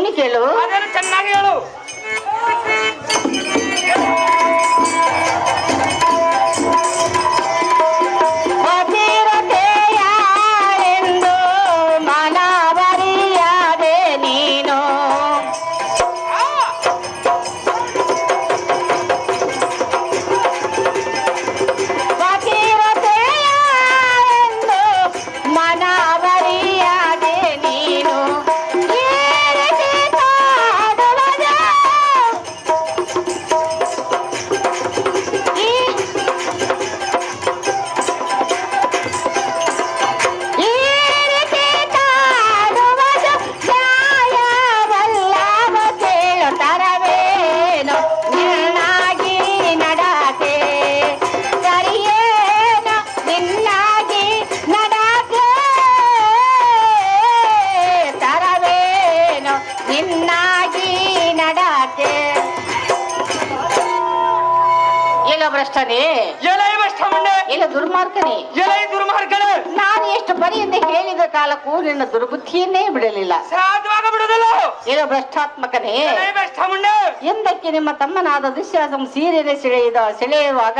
ಹೇಳ್ತೀನಿ ಕೇಳು. ಅದೇನು ಚೆನ್ನಾಗಿ ಹೇಳು. ನಾನು ಎಷ್ಟು ಬರಿಯಿಂದ ಹೇಳಿದ ಕಾಲಕ್ಕೂ ನಿನ್ನ ದುರ್ಬುದ್ಧಿಯನ್ನೇ ಬಿಡಲಿಲ್ಲ. ಏನೋ ಭ್ರಷ್ಟಾತ್ಮಕನೇ, ಎಂದಕ್ಕೆ ನಿಮ್ಮ ತಮ್ಮನಾದ ದುಶ್ಯಾಸನ ಸೀರೆನೆ ಸೆಳೆಯುವಾಗ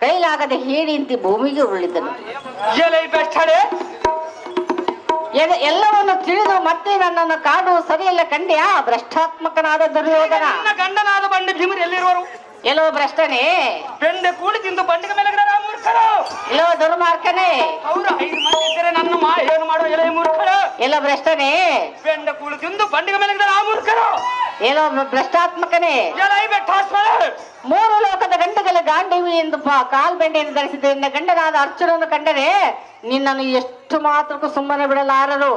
ಕೈಲಾಗದೆ ಹೇಳಿಂತಿ ಭೂಮಿಗೆ ಉರುಳಿದನು. ಎಲ್ಲವನ್ನು ತಿಳಿದು ಮತ್ತೆ ನನ್ನನ್ನು ಕಾಡುವ ಸರಿಯಲ್ಲ ಕಂಡ್ಯಾ ಭ್ರಷ್ಟಾತ್ಮಕನಾದ ದುರ್ಯೋಧನ. ಗಂಡನಾದ ಬಂಡೆ ಭೀಮರು ಎಲ್ಲಿರುವರು? ಎಲ್ಲೋ ಭ್ರಷ್ಟನೇ, ಬೆಂಡೆ ಕೂಡಿ ತಿಂದು ಬಂಡಿಗೆ ಮೇಲೆ ಎಲ್ಲೋ ದುರ್ಮಾರ್ಗನೇ, ಅವರು 5 ಮಂದಿ ಇದ್ದರೆ ನನ್ನ ಏನು ಮಾಡುವ ಎಲೆ ಮೂರ್ಖರು. ಎಲ್ಲೋ ಭ್ರಷ್ಟನೇ, ಬೆಂಡೆ ಕೂಡಿ ತಿಂದು ಬಂಡಿಗೆ ಮೇಲೆ ಆ ಮೂರ್ಖರು. ಎಲ್ಲೋ ಭ್ರಷ್ಟಾತ್ಮಕನೇ, 3 ಲೋಕದ ಗಂಡಗಳ ಗಾಂಡವಿ ಎಂದು ಕಾಲ್ ಬೆಂಡೆಯನ್ನು ಧರಿಸಿದ ನಿನ್ನ ಗಂಡನಾದ ಅರ್ಜುನನ್ನು ಕಂಡರೆ ನಿನ್ನನ್ನು ಎಷ್ಟು ಮಾತ್ರಕ್ಕೂ ಸುಮ್ಮನೆ ಬಿಡಲಾರರು.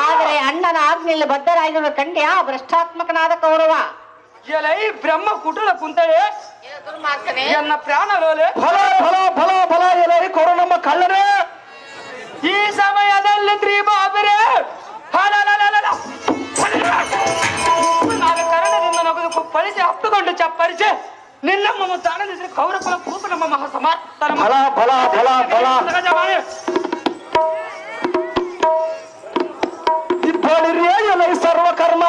ಆದರೆ ಅಣ್ಣನ ಆಜ್ಞೆಯಲ್ಲಿ ಬದ್ಧರಾಗಿರುವ ಕಂಡ್ಯಾ ಭ್ರಷ್ಟಾತ್ಮಕನಾದ ಕೌರವ. ಬ್ರಹ್ಮ ಕುಟುಲ ಕುಂತಳೆ ಎನ್ನ ಪ್ರಾಣ ಲೋಲೆ ಫಲ ಫಲ ಫಲ ಫಲ ಎಲೆ ಕೊಡು ನಮ್ಮ ಕಳ್ಳರೇ. ಈ ಸಮಯದಲ್ಲಿ ತ್ರಿಬಾಬರೇ ನಾನು ಕನ್ನಡದಿಂದ ನಗದು ಪಳಿಸಿ ಹತ್ತುಕೊಂಡು ಚಪ್ಪರಿಸಿ ನಿನ್ನಮ್ಮ ತಾಣದಿದ್ರೆ ಕೌರಕುಲ ಕೂತು ನಮ್ಮ ಮಹಾ ಸಮಾರ್ಥನ ಫಲ ಫಲ ಫಲ ಫಲ ಇಬ್ಬಳಿರಿಯ ಎಲೆ ಸರ್ವಕರ್ಮ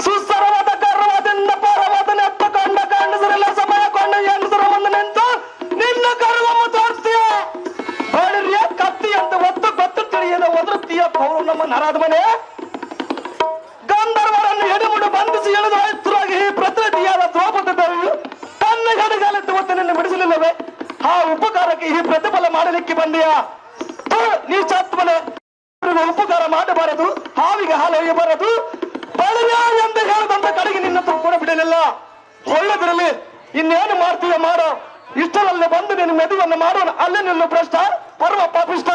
ಸುಸರವಾದ ಗರ್ವದಿಂದ ಪರವಾದ ನೆತ್ತಕೊಂಡ ಗಂಡಸರೆಲ್ಲ ಸಮಯ ಕೊಂಡು ಹೆಂಗಸರ ಮುಂದೆ ನಿಂತು ನಿನ್ನ ಗರ್ವವನ್ನು ತೋರಿಸ್ತೀಯ. ಬಳಿರಿಯ ಕತ್ತಿ ಅಂತ ಒತ್ತು ಗೊತ್ತು ತಿಳಿಯದ ಒದರುತ್ತೀಯ ಪೌರು ನಮ್ಮ ನರಾದ ಮನೆ. ಗಂಧರ್ವರನ್ನು ಎಡೆಮುಡು ಬಂಧಿಸಿ ಎಳೆದು ಆಯ್ತರಾಗಿ ಈ ಪ್ರತಿನಿಧಿಯಾದ ದ್ರೌಪದಿ ದೇವಿಯು ತನ್ನ ಗಡಿಗಾಲತ್ತು ಒತ್ತು ನಿನ್ನ ಬಿಡಿಸಲಿಲ್ಲವೇ? ಆ ಉಪಕಾರಕ್ಕೆ ಈ ಪ್ರತಿಫಲ ಮಾಡಲಿಕ್ಕೆ ಬಂದೆಯಾ? ನೀಚಾತ್ಮನೆ ಉಪಕಾರ ಮಾಡಬಾರದು, ಹಾವಿಗೆ ಹಾಲು ಒಯ್ಯಬಾರದು. ಬಳಿಯ ಎಂದು ಹೇಳಿದಂತ ಕಡೆಗೆ ನಿನ್ನ ಕೂಡ ಬಿಡಲಿಲ್ಲ. ಒಳ್ಳೆದಿರಲಿ, ಇನ್ನೇನು ಮಾಡ್ತೀಯ ಮಾಡೋ. ಇಷ್ಟರಲ್ಲಿ ಬಂದು ನಿನ್ನ ಮೆದುವನ್ನು ಮಾಡೋಣ. ಅಲ್ಲೇ ನಿನ್ನ ಭ್ರಷ್ಟ ಪರ್ವ ಪಾಪಿಷ್ಟ.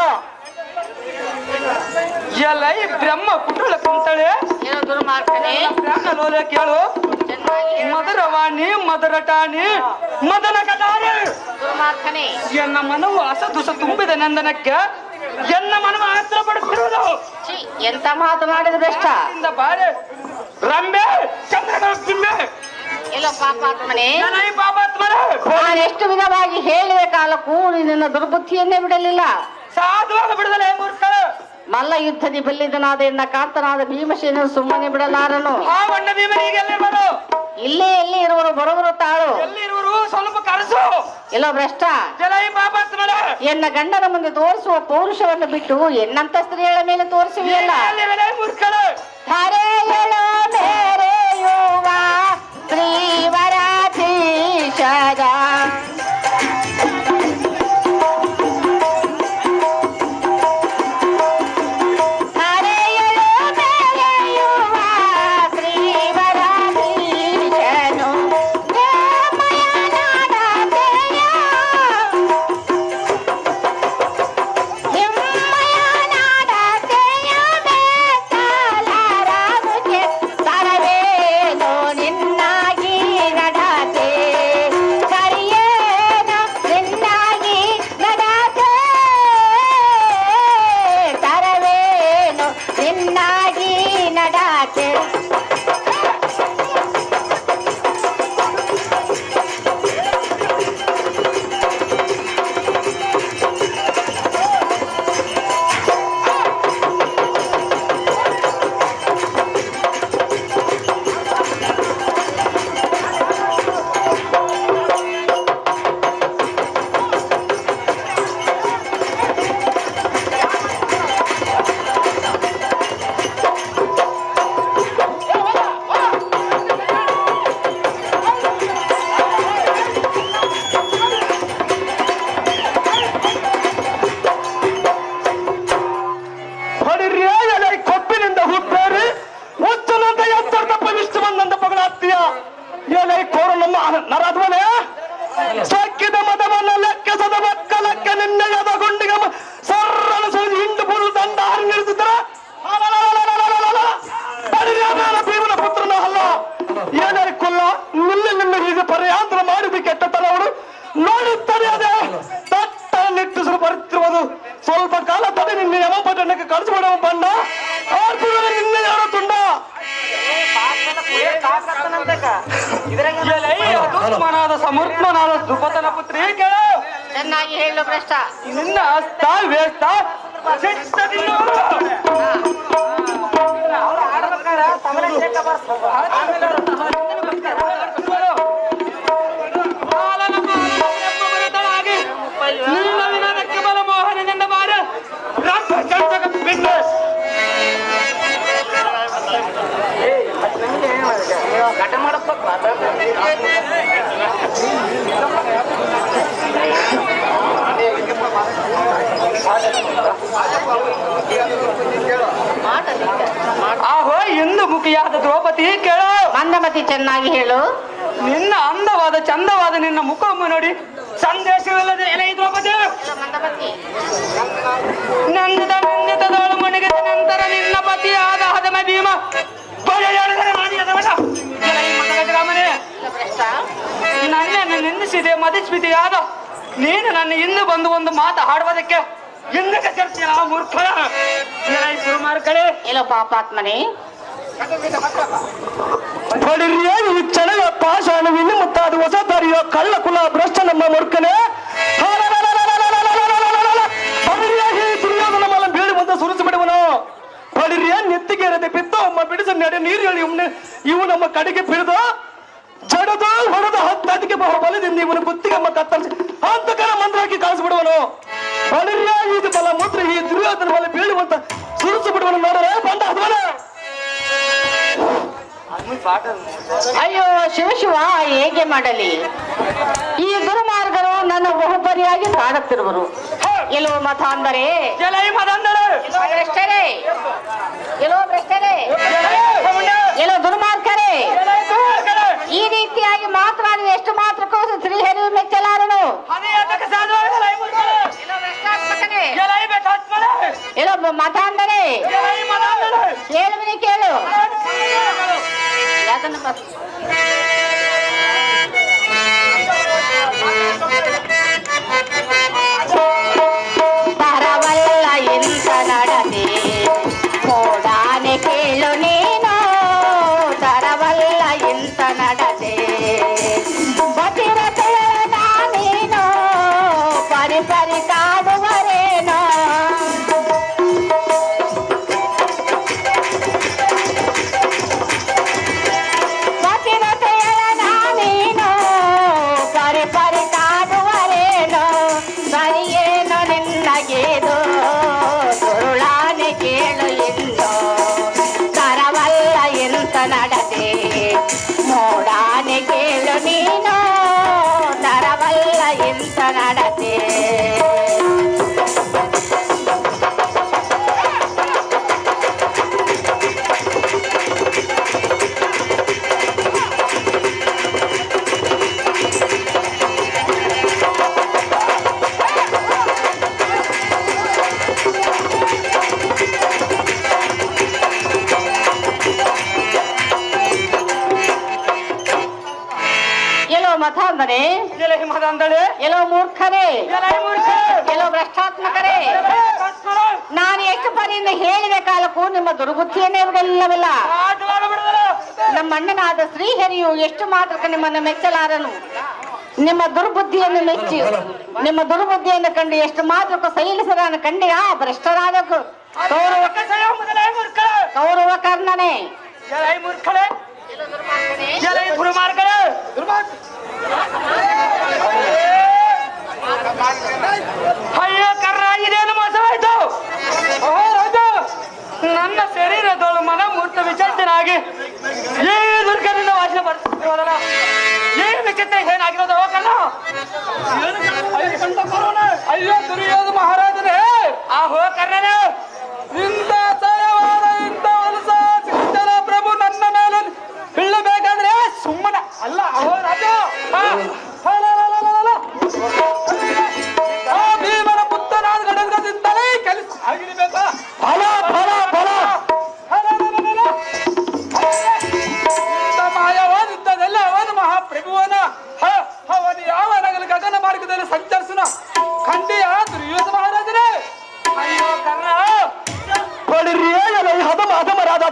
ಎಲ್ಲ ಈ ಬ್ರಹ್ಮ ಕುಟುಳ ಕುಂತಳೆ ಪ್ರಾಣ ಲೋಲೆ ಕೇಳು. ಮಧುರವಾಣಿ ಮಧುರಟಾಣಿ ಮದನ ಕಟಾರಿ ಎನ್ನ ಮನವು ಅಸದುಸ ತುಂಬಿದ ನಂದನಕ್ಕೆ ಎನ್ನ ಮನವ ಆತ್ರ ಪಡುತ್ತಿರುವುದು. ಎಂತ ಮಾತು ಮಾಡಿದ ಭ್ರಷ್ಟ ಬಾರೆ ರಂಬೆ ಚಂದ್ರಮೆ ಎಲ್ಲೋ ಪಾಪಾತ್ಮನೆ, ಪಾಪಾತ್ಮನೆ ನಾನು ಎಷ್ಟು ವಿಧವಾಗಿ ಹೇಳಿದ ಕಾಲಕ್ಕೂ ನಿನ್ನ ದುರ್ಬುದ್ಧಿಯನ್ನೇ ಬಿಡಲಿಲ್ಲ. ಸಾಧುವಾಗ ಬಿಡದಲ್ಲ ಮೂರ್ಖ. ಮಲ್ಲ ಯುದ್ಧದಿ ಬಲ್ಲಿದನಾದ ಎನ್ನ ಕಾಂತನಾದ ಭೀಮಸೇನ ಸುಮ್ಮನೆ ಬಿಡಲಾರನು. ಇಲ್ಲೇ ಎಲ್ಲಿ ಇರುವರು ಬರೋಬರು ತಾಳು. ಎಲ್ಲಿರುವರು ಸ್ವಲ್ಪ ಕರೆಸು. ಎಲ್ಲೋ ಭ್ರಷ್ಟ, ಎನ್ನ ಗಂಡನ ಮುಂದೆ ತೋರಿಸುವ ಪೌರುಷವನ್ನು ಬಿಟ್ಟು ಎನ್ನಂತ ಸ್ತ್ರೀಗಳ ಮೇಲೆ ತೋರಿಸುವಿಯಲ್ಲ. ಧಾರೆಯಳ ಮೇರೆಯುವ ಶ್ರೀವರಾಧೀಶದ ಪರ್ಯಾಂತರ ಮಾಡಿದ ಕೆಟ್ಟತನವಳು ನೋಡುತ್ತಾರೆ ಅದೇ ತಟ್ಟ ನಿಟ್ಟಿಸಲು ಬರುತ್ತಿರುವುದು. ಸ್ವಲ್ಪ ಕಾಲ ತಡೆ ನಿನ್ನೆ ಯಮಪಟ್ಟಣಕ್ಕೆ ಕಳಿಸಿಬಿಡುವ ಬಣ್ಣ ಆರ್ಪುದಲ್ಲಿ ನಿನ್ನೆ ಯಾರೋ ತುಂಡ ಮನಾದ ಸಮೂರ್ತ್ಮನಾದ ಧ್ರುಪದನ ಪುತ್ರಿ ಕೇಳು. ಚೆನ್ನಾಗಿ ಹೇಳು ಭ್ರಷ್ಟ. ನಿನ್ನ ಹಸ್ತ ವೇಸ್ತ ಶಿಸ್ತದಿಂದ ಆಹೋ ಎಂದು ಮುಖಿಯಾದ ದ್ರೌಪದಿ ಕೇಳು. ಮಂದಮತಿ ಚೆನ್ನಾಗಿ ಹೇಳು. ನಿನ್ನ ಅಂದವಾದ ಚಂದವಾದ ನಿನ್ನ ಮುಖವನ್ನು ನೋಡಿ ಸಂದೇಶವಿಲ್ಲದೆ ಎಲೆ ದ್ರೌಪದಿ ನಂದಿದ ನಿಂದಿತದವಳು ಮಣಿಗಿದ ನಂತರ ನಿನ್ನ ಪತಿಯಾದ ಹದಮ ಭೀಮ ನನ್ನನ್ನು ನಿಂದಿಸಿದೆ ಮದಿಸ್ಮಿತಿಯಾದ ನೀನು ನನ್ನ ಹಿಂದೆ ಬಂದು ಒಂದು ಮಾತು ಹಾಡುವುದಕ್ಕೆ ಹಿಂದಕ್ಕೆ ಚರ್ಚೆ ಮೂರ್ಖ ಕಡೆ ಎಲ್ಲೋ ಪಾಪಾತ್ಮನೇ, ಹೊಡಿರಿಯ ಈ ಚಳಗ ಪಾಷಾಣವಿನ್ನು ಮುತ್ತಾದ ಹೊಸ ದಾರಿಯ ಕಳ್ಳ ಕುಲ ಭ್ರಷ್ಟ ನಮ್ಮ ಮೂರ್ಖನೇ ದುರ್ಯೋಧನ ಮಲ ಬೀಳಿ ಬಂದ ಸುರಿಸಿ ಬಿಡುವನು. ಹೊಡಿರಿಯ ನೆತ್ತಿಗೇರದೆ ಬಿದ್ದ ಒಮ್ಮ ಬಿಡಿಸ ನಡೆ ನೀರು ಹೇಳಿ ಇವು ನಮ್ಮ ಕಡೆಗೆ ಬಿಡಿದು ಜಡದು ಹೊಡೆದ ಹತ್ತದಿಗೆ ಬಲದಿಂದ ಇವನು ಕುತ್ತಿಗೆಮ್ಮ ಕತ್ತರಿಸಿ ಅಂತಕರ ಮಂತ್ರಕ್ಕೆ ಕಳಿಸ್ಬಿಡುವನು. ಹೊಡಿರಿಯ ಇದು ಬಲ ಮೂತ್ರ ಈ ದುರ್ಯೋಧನ ಮಲ ಬೀಳುವಂತ ಸುರಿಸಿ ಬಿಡುವನು. ನೋಡರೆ ಬಂದ ಹದ್ವನ ಅಯ್ಯೋ ಶಿವ ಹೇಗೆ ಮಾಡಲಿ? ಈ ದುರ್ಮಾರ್ಗರು ನನ್ನ ಬಹುಪರಿಯಾಗಿ ಕಾಡುತ್ತಿರುವರು. ಎಲ್ಲೋ ಮತ ಅಂದರೆ ಭ್ರಷ್ಟರೇ, ಎಲ್ಲೋ ಭ್ರಷ್ಟರೇ, ಎಲ್ಲೋ ದುರ್ಮಾರ್ಗರೇ, ಈ ರೀತಿಯಾಗಿ ಮಾತನಾಡಿ ಎಷ್ಟು ಮಾತ್ರಕ್ಕೂ ಶ್ರೀಹರಿ ಮೆಚ್ಚಲಾರನು. ಎಲ್ಲೋ ಮತ ಅಂದರೆ ಕೇಳುವಿನಿ ಕೇಳು. ಪರವಲ್ಲ ಇಂಥ ನಡತೆ ಕೋಡಾನೆ ಕೇಳು ನೀನು. ತರವಲ್ಲ ಇಂಥ ನಡತೆ ಬದಿರತೆ ನಾನೇನು ಪರಿ ಪರಿ ಕಾಡುವರೇನೋ. ನಡತೆ ಮೋಡಾನೆ ಕೇಳು ನೀನು. ತರವಲ್ಲ ಇಂಥ ನಡತೆ ಮತ ಅಂದರೆ ಎಲ್ಲೋ ಮೂರ್ಖರೇ, ಎಲ್ಲೋ ಭ್ರಷ್ಟಾತ್ಮಕರೇ, ನಾನು ಎಷ್ಟು ಪರಿಯಿಂದ ಹೇಳಿದ ಕಾಲಕ್ಕೂ ನಿಮ್ಮ ದುರ್ಬುದ್ಧಿಯನ್ನೇ ಬಿಡಲಿಲ್ಲವಿಲ್ಲ. ನಮ್ಮ ಅಣ್ಣನಾದ ಶ್ರೀಹರಿಯು ಎಷ್ಟು ಮಾತ್ರಕ್ಕೆ ನಿಮ್ಮನ್ನು ಮೆಚ್ಚಲಾರನು. ನಿಮ್ಮ ದುರ್ಬುದ್ಧಿಯನ್ನು ಮೆಚ್ಚಿ ನಿಮ್ಮ ದುರ್ಬುದ್ಧಿಯನ್ನು ಕಂಡು ಎಷ್ಟು ಮಾತ್ರಕ್ಕೂ ಸೈಲಿಸರಾನ ಕಂಡಿಯ ಭ್ರಷ್ಟರಾದ ಕೌರವ ಕರ್ಣನೇ. ಅಯ್ಯೋ ಕರ್ಣ, ಇದೇನು ಮೋಸವಾಯ್ತು? ನನ್ನ ಶರೀರದೋಳು ಮನ ಮೂರ್ತ ವಿಚರ್ತನಾಗಿ ಈ ದುರ್ಗದಿಂದ ವಾಸನೆ ಬರ್ತಿರೋದಲ್ಲ, ಏನು ಚಿತ್ರ ಏನಾಗಿರೋದು ಕಣ್ಣ? ಅಯ್ಯೋ ದುರ್ಯೋಧ ಮಹಾರಾಜನೇ, ಆಹೋ ಕರ್ಣನೇ, ಇಂಥ ಸಯವಾದ ಇಂಥ ವಲಸ ಸಿಕ್ತನ ಪ್ರಭು ನನ್ನ ಮೇಲೆ ಬೀಳಬೇಕಾದ್ರೆ ಸುಮ್ಮನೆ ಅಲ್ಲ. ಅಹೋ ರಾಜ, ಭೀಮನ ಪುತ್ರನಾದ ಗಡಗದಿಂದಲೇ ಕೆಲಸ ಆಗಿರಬೇಕಾ? ಫಲ ಫಲ ಫಲ ಮಾಯವಾದಿದ್ದದಲ್ಲ ಅವನು ಮಹಾಪ್ರಭುವನ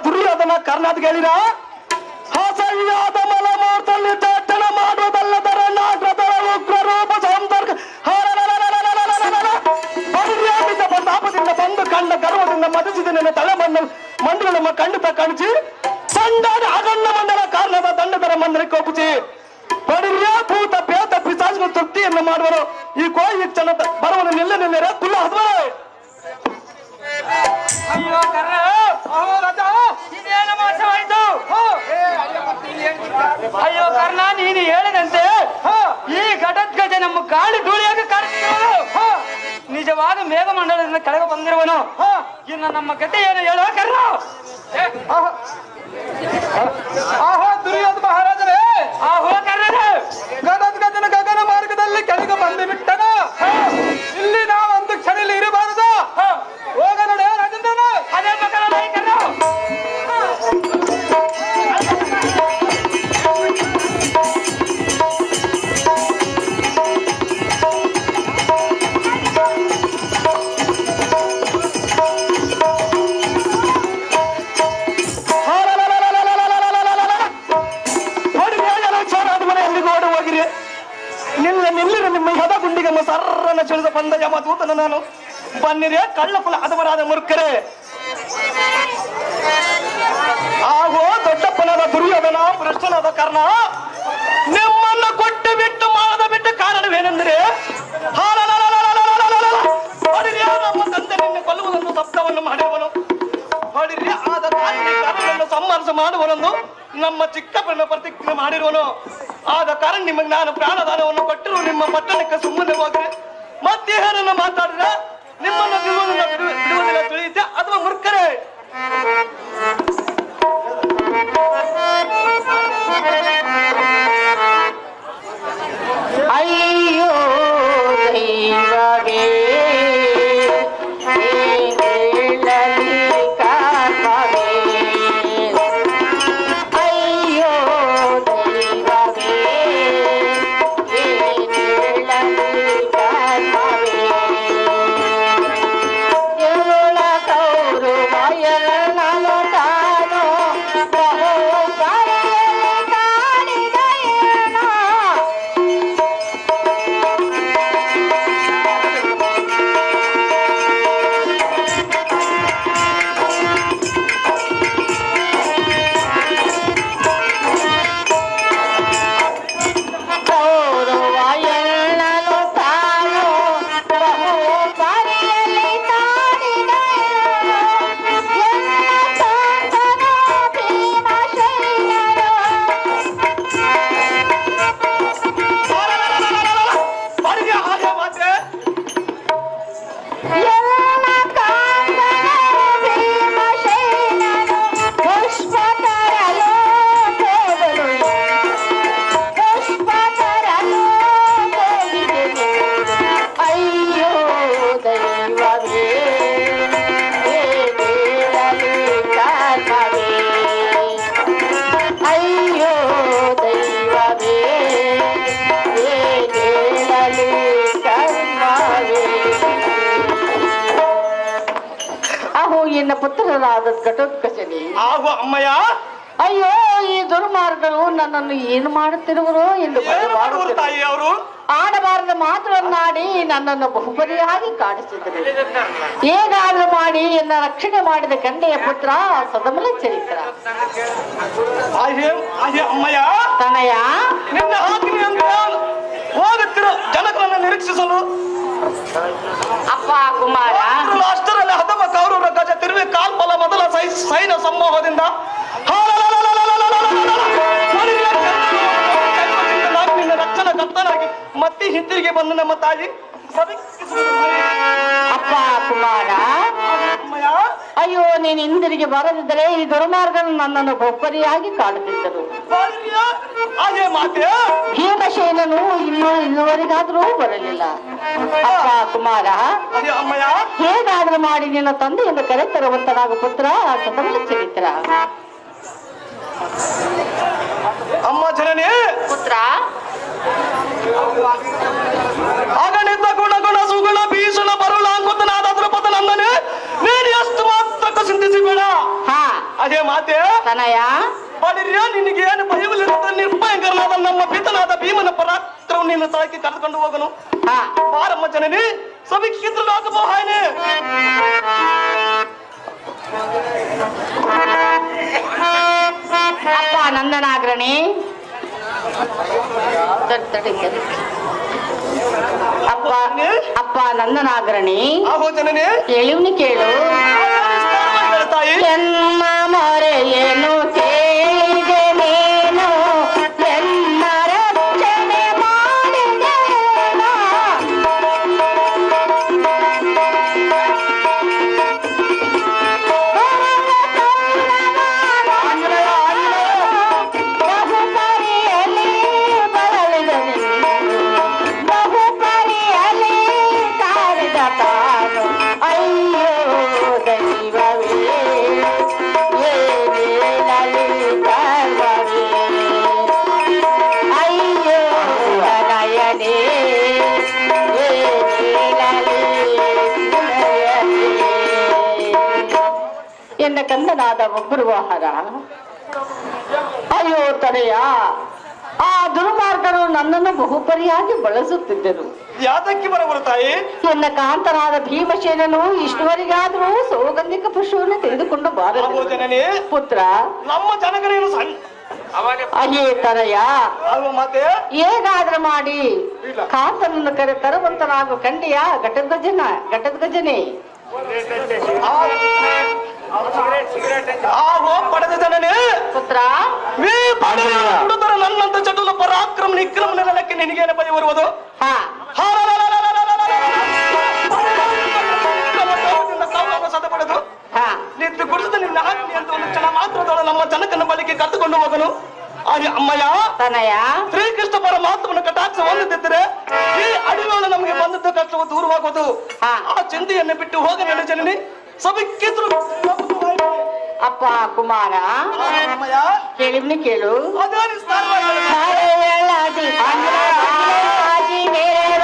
ದುರ್ಯೋಧನ ಕರ್ನಾಟಕ ಹೇಳಿರ ಹಸವಿಯಾದ ಮಲಮೂರ್ತಲ್ಲಿ ಚಟ್ಟಣ ಮಾಡುವುದಲ್ಲದರ ನಾಟದರ ಉಗ್ರ ರೂಪ ಸಂಪರ್ಕ ಪರಿವ್ಯಾಪಿತ ಪ್ರತಾಪದಿಂದ ಬಂದು ಕಂಡ ಗರ್ವದಿಂದ ಮದಿಸಿದ ನನ್ನ ತಲೆ ಮಂಡಲ ಖಂಡಿತ ಕಣಿಸಿ ಸಂಡಾದ ಅಗಣ್ಣ ಮಂಡಲ ಕಾರಣದ ದಂಡದರ ಮಂದಿರಕ್ಕೆ ಒಪ್ಪಿಸಿ ಪಡಿರ್ಯ ಭೂತ ಪೇತ ಪಿಸಾಚಿನ ತೃಪ್ತಿಯನ್ನು ಮಾಡುವರು ಈ ಕೋಯಿ ಚನ ಬರುವನು ನಿಲ್ಲನೆಲ್ಲರ ಕುಲ್ಲ ಹದ್ವರೆ ಅಯ್ಯೋ ಕರ್ಣ, ಅಹೋ ರಾಜ, ಇದೇನು ಮೋಸವಾಯಿತು? ಅಯ್ಯೋ ಕರ್ಣ, ನೀನು ಹೇಳಿದಂತೆ ಈ ಘಟೋತ್ಕಚ ನಮ್ಮ ಗಾಳಿ ಧೂಳಿಯಾಗಿ ಕಾಣಿಸುತ್ತಿರುವನು. ನಿಜವಾದ ಮೇಘಮಂಡಲದಿಂದ ಕೆಳಗೆ ಬಂದಿರುವನು. ಇನ್ನು ನಮ್ಮ ಗತಿ ಏನು ಹೇಳೋ ಕರ್ಣ? ಆಹೋ ದುರ್ಯೋಧನ ಮಹಾರಾಜರೇ, ಆಹೋ ಕರ್ಣರೇ, ಘಟೋತ್ಕಚನ ಗಗನ ಮಾರ್ಗದಲ್ಲಿ ಕೆಳಗೆ ಬಂದು ಬಿಟ್ಟನ. ಇಲ್ಲಿ ನಾವು ಒಂದು ಕ್ಷಣದಲ್ಲಿ ಇರಬಾರದು. ಹೋಗ ನೋಡಿ ರಾಜೇಂದ್ರನ. ಅದೇ ಮಕ್ಕಳ ಕರ್ಣ. ನಿಮ್ಮ ಹದ ಗುಂಡಿಗೆ ಸರ್ರನ ಚಿಳಿದ ಬಂದ ಯಮದೂತನ ನಾನು ಬನ್ನಿರೇ ಕಳ್ಳ ಕುಲ ಅದವರಾದ ಮುರ್ಕರೇ. ಆಗೋ ದೊಡ್ಡಪ್ಪನಾದ ದುರ್ಯೋಧನ ಭ್ರಷ್ಟನಾದ ಕರ್ಣ ನಿಮ್ಮನ್ನ ಕೊಟ್ಟು ಬಿಟ್ಟು ಮಾಡದ ಬಿಟ್ಟು ಕಾರಣವೇನೆಂದರೆ ನಮ್ಮ ತಂದೆ ನಿನ್ನೆ ಕೊಲ್ಲುವುದನ್ನು ತಪ್ತವನ್ನು ಮಾಡಿರುವನು. ಹೊಡಿರಿ ಆದ ಕಾರಣವನ್ನು ಸಂಹಾರ ಮಾಡುವನೊಂದು ನಮ್ಮ ಚಿಕ್ಕಪ್ಪನ ಪ್ರತಿಜ್ಞೆ ಮಾಡಿರುವನು. ಆದ ಕಾರಣ ನಿಮಗೆ ನಾನು ಪ್ರಾಣದಾನವನ್ನು ಕೊಟ್ಟರು ನಿಮ್ಮ ಪಟ್ಟಣಕ್ಕೆ ಸುಮ್ಮನೆ ಹೋಗ್ರಿ. ಮತ್ತೇನನ್ನ ಮಾತಾಡಿದ್ರ ನಿಮ್ಮನ್ನ ಬಿಡುವುದಿಲ್ಲ ತಿಳಿಯುತ್ತೆ ಅಥವಾ ಮುರ್ಕರೇ. ಅಯ್ಯೋ ದೈವವೇ ನಿನ್ನ ಪುತ್ರರಾದ ಘಟೋತ್ಕಚನೇ. ಆಗೋ ಅಮ್ಮಯ್ಯ, ಅಯ್ಯೋ ಈ ದುರ್ಮಾರ್ಗರು ನನ್ನನ್ನು ಏನು ಮಾಡುತ್ತಿರುವರು ಎಂದು ತಾಯಿ ಅವರು ಆಡಬಾರದ ಮಾತುವನ್ನಾಡಿ ನನ್ನನ್ನು ಬಹುಪರಿಯಾಗಿ ಕಾಣಿಸಿದರು. ಹೇಗಾದ್ರೂ ಮಾಡಿ ಎನ್ನ ರಕ್ಷಣೆ ಮಾಡಿದ ಗಂಡೆಯ ಪುತ್ರ ಸದಮಲ ಚರಿತ್ರ ಅಮ್ಮಯ್ಯ ತನಯ ನಿನ್ನ ಹಾಕಿನಿ ಅಂತ ಹೋಗುತ್ತಿರೋ ಜನಕರನ್ನು ನಿರೀಕ್ಷಿಸಲು ಅಪ್ಪ ಕುಮಾರ ಅಷ್ಟರಲ್ಲಿ ಹದಮ ಕೌರವರ ಗಜ ತಿರುವಿ ಕಾಲ್ಪಲ ಮೊದಲ ಸೈನ್ಯ ಸಮೂಹದಿಂದ ನಿನ್ನ ರಕ್ಷಣ ಕರ್ತನಾಗಿ ಮತ್ತೆ ಹಿಂದಿರುಗಿ ಬಂದು ನಮ್ಮ ತಾಯಿ ಅಪ್ಪ ಕುಮಾರ ಅಯ್ಯೋ ನೀನು ಹಿಂದಿರುಗಿ ಬರದಿದ್ದರೆ ಈ ದುರ್ಮಾರ್ಗನು ನನ್ನನ್ನು ಬೊಬ್ಬರಿಯಾಗಿ ಕಾಡುತ್ತಿದ್ದರು. ಭೀಮಸೇನನು ಇನ್ನುವರೆಗಾದ್ರೂ ಬರಲಿಲ್ಲ. ಅಪ್ಪ ಕುಮಾರ ಹೇಗಾದ್ರೂ ಮಾಡಿ ನಿನ್ನ ತಂದೆಯನ್ನು ಕರೆತರುವಂತನಾಗ ಪುತ್ರ ಸದಮಲ ಚರಿತ್ರ. ಅಮ್ಮ ಜನನೇ ಪುತ್ರ ಅಗಣಿತ ಗುಣ ಸುಗುಣ ಭೀಷಣ ಬರುಳ ಅಂಗುತನಾದ ದ್ರೌಪದ ನಂದನೆ ನೀನು ಎಷ್ಟು ಮಾತ್ರ ಚಿಂತಿಸಿ ಬೇಡ. ಅದೇ ಮಾತೆ ತನಯ ಬಡಿರ್ಯ ನಿನಗೆ ಏನು ಭಯವಿಲ್ಲದ ನಿರ್ಭಯಂಕರನಾದ ನಮ್ಮ ಪಿತನಾದ ಭೀಮನ ಪರಾಕ್ರಮ ನಿನ್ನ ಸ್ಥಳಕ್ಕೆ ಕರೆದುಕೊಂಡು ಹೋಗನು. ಹಾ ಬಾರಮ್ಮ ಜನನಿ ಸಭಿಕ್ಕಿದ್ರು ಲೋಕಮೋಹಾಯನೆ. ಅಪ್ಪ ನಂದನಾಗ್ರಣಿ ಅಪ್ಪ ಅಪ್ಪ ನಂದನಾಗ್ರಣಿ ಆಹೋ ಜನನಿ ಕೇಳಿವ್ನಿ ಕೇಳು ತಾಯಿ ಎನ್ನ ಮೊರೆಯೇನು ಕೇಳಿದೆ ನೀನು ಎನ್ನ ರಕ್ಷಣೆ ಮಾಡಿದೆಯೇನೋ ಬಹುಪರಿಯಲ್ಲಿ ಬರಲಿದ ಬಹುಪರಿಯಲ್ಲಿ ಕಾಡಿದ ತಾನು ಅಯ್ಯೋ ದೈವವೇ ಏನೇ ಲಲಿತವೇ ಅಯ್ಯೋ ನಯನೇ ಎನ್ನ ಕಂದನಾದ ಒಬ್ಬರುವಾಹರ ಅಯ್ಯೋ ತಡೆಯ ಆ ದುರ್ಮಾರ್ಗರು ನನ್ನನ್ನು ಬಹುಪರಿಯಾಗಿ ಬಳಸುತ್ತಿದ್ದರು. ಯಾತಕ್ಕೆ ಬರಬರು ತಾಯಿ? ಎನ್ನ ಕಾಂತನಾದ ಭೀಮಸೇನನು ಇಷ್ಟುವರೆಗಾದರೂ ಸೌಗಂಧಿಕ ಪುಷ್ಪವನ್ನು ತೆಗೆದುಕೊಂಡು ಆಹೋ ಬಾರದು ಜನನಿ ಪುತ್ರ. ನಮ್ಮ ಜನಗರೇನು ಸಣ್ಣ ಅಯ್ಯೇ ತರಯ ಆಹೋ ಮಾತೆ ಹೇಗಾದ್ರೂ ಮಾಡಿ ಕಾಂತನನ್ನು ತರುವಂತನಾಗು ಕಂಡಿಯ ಘಟದ ಗಜನೆ ಆಹೋ ಪಡೆದ ಜನನಿ ಪುತ್ರ. ನೀ ಪಡೆದ ಹುಡುಗರ ನನ್ನಂತ ಚಟುಲ ಪರಾಕ್ರಮ ನಿಕ್ರಮ ನೆಲಕ್ಕೆ ನಿನಗೇನು ಭಯ ಬರುವುದು? ಹಾ ಸದ ಪಡೆದು ಹಾ ನಿಂತು ಗುಡಿಸಿದ ನಿನ್ನ ಆಜ್ಞೆ ಅಂತ ಒಂದು ಕ್ಷಣ ಮಾತ್ರದೊಳ ನಮ್ಮ ಜನಕನ ಬಳಿಗೆ ಕರೆದುಕೊಂಡು ಹೋಗನು. ಅದೇ ಅಮ್ಮಯ್ಯ ತನಯ ಶ್ರೀಕೃಷ್ಣ ಪರಮಾತ್ಮನ ಕಟಾಕ್ಷ ಹೊಂದಿದ್ದರೆ ಈ ಅಡಿಗಳು ನಮಗೆ ಬಂದದ್ದು ಕಷ್ಟವು ದೂರವಾಗುವುದು. ಹಾ. ಆ ಚಿಂತೆಯನ್ನು ಬಿಟ್ಟು ಹೋಗ ನಡೆ ಜನನಿ ಸಭಿಕ್ಕಿದ್ರು. ಅಪ್ಪ ಕುಮಾರ ಅಮ್ಮಯ್ಯ ಕೇಳಿವ್ನಿ ಕೇಳು ಅದೇ ಸ್ಥಾನವಾಗಿ ಹರಯಳದಿ ಹರಯಳದಿ ಮೇರ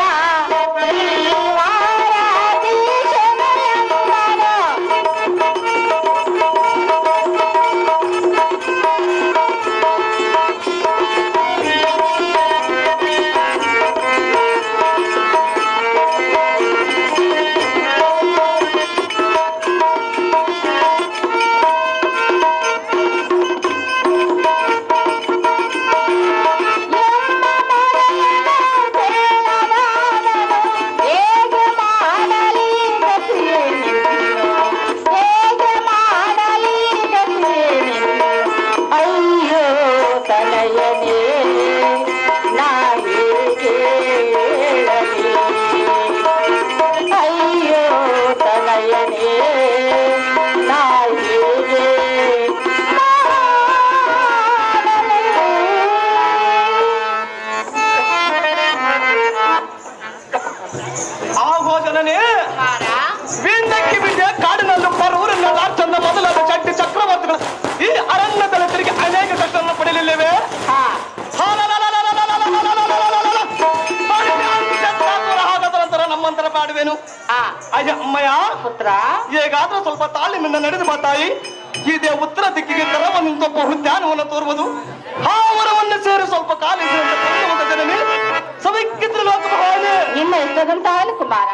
ಅಮ್ಮಯ್ಯ ಪುತ್ರ ಹೇಗಾದ್ರೂ ಸ್ವಲ್ಪ ತಾಳ್ಮೆಯಿಂದ ನಡೆದು ಬಾ ತಾಯಿ. ಇದೇ ಉತ್ತರ ದಿಕ್ಕಿಗೆ ಕರವನ್ನು ಸ್ವಲ್ಪ ಧ್ಯಾನವನ್ನು ತೋರುವುದು. ಆ ವರವನ್ನು ಸೇರಿ ಸ್ವಲ್ಪ ಕಾಲಿಸುವಂತ ಜನನಿ ಸಭಿಕ್ಕಿದ್ರು ಲೋಕಮೋಹಾಯನೆ. ನಿಮ್ಮ ಇಷ್ಟದಂತ ಆಗಲಿ ಕುಮಾರ.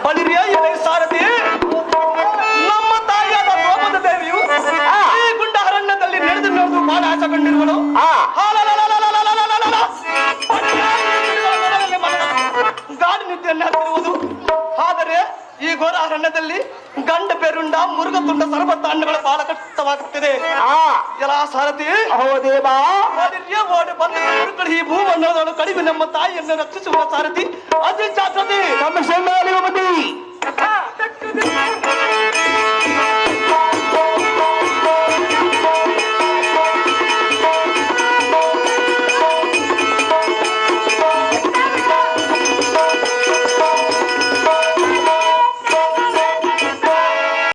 ಬಳಿರಿಯ ಎಲೆ ಸಾರಥಿ ನಮ್ಮ ತಾಯಿಯಾದ ದ್ರೌಪದ ದೇವಿಯು ಈ ಗುಂಡ ಅರಣ್ಯದಲ್ಲಿ ನಡೆದು ಬಹಳ ಆಸೆಗೊಂಡಿರುವಳು. ಗಾಡಿ ನಿದ್ದೆಯನ್ನು ಹಾಕಿರುವುದು. ಆದರೆ ಈ ಘೋರ ಅರಣ್ಯದಲ್ಲಿ ಗಂಡ ಪೆರುಂಡ ಮುರುಗತುಂಡ ಸರ್ಬತ್ತ ಹಣ್ಣುಗಳು ಬಹಳ ಕಷ್ಟವಾಗುತ್ತಿದೆ. ಎಲ್ಲ ಸಾರಥಿ ಹೌದೇವಾ ಓಡಿ ಬಂದ ಈ ಭೂಮಂಡಲದಳು ಕಡಿಮೆ ನಮ್ಮ ತಾಯಿಯನ್ನು ರಕ್ಷಿಸುವ ಸಾರಥಿ ಅತಿ ಜಾಗ್ರತೆ. ನಮ್ಮ